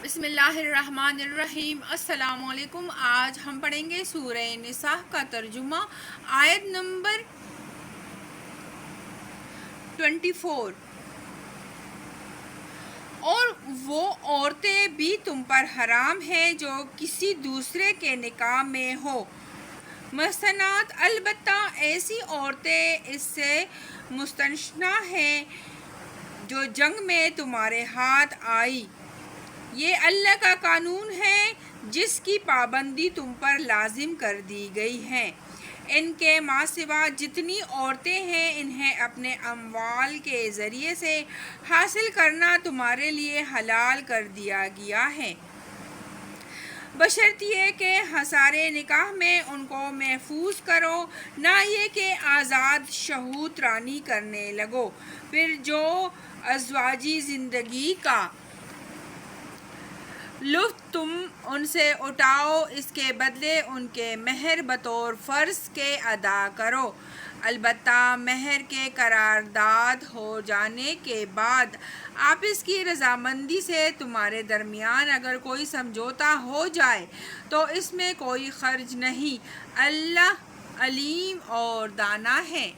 بسم اللہ الرحمن الرحیم۔ السلام علیکم۔ آج ہم پڑھیں گے سورہ نساء کا ترجمہ، آیت نمبر 24۔ اور وہ عورتیں بھی تم پر حرام ہیں جو کسی دوسرے کے نکاح میں ہو، محصنات، البتہ ایسی عورتیں اس سے مستثنی ہیں جو جنگ میں تمہارے ہاتھ آئی۔ یہ اللہ کا قانون ہے جس کی پابندی تم پر لازم کر دی گئی ہے۔ ان کے ماں سوا جتنی عورتیں ہیں انہیں اپنے اموال کے ذریعے سے حاصل کرنا تمہارے لیے حلال کر دیا گیا ہے، بشرطیہ کہ حصار نکاح میں ان کو محفوظ کرو، نہ یہ کہ آزاد شہوت رانی کرنے لگو۔ پھر جو ازواجی زندگی کا لطف تم ان سے اٹھاؤ، اس کے بدلے ان کے مہر بطور فرض کے ادا کرو، البتہ مہر کے قرارداد ہو جانے کے بعد آپس کی رضامندی سے تمہارے درمیان اگر کوئی سمجھوتا ہو جائے تو اس میں کوئی حرج نہیں، اللہ علیم اور دانا ہے۔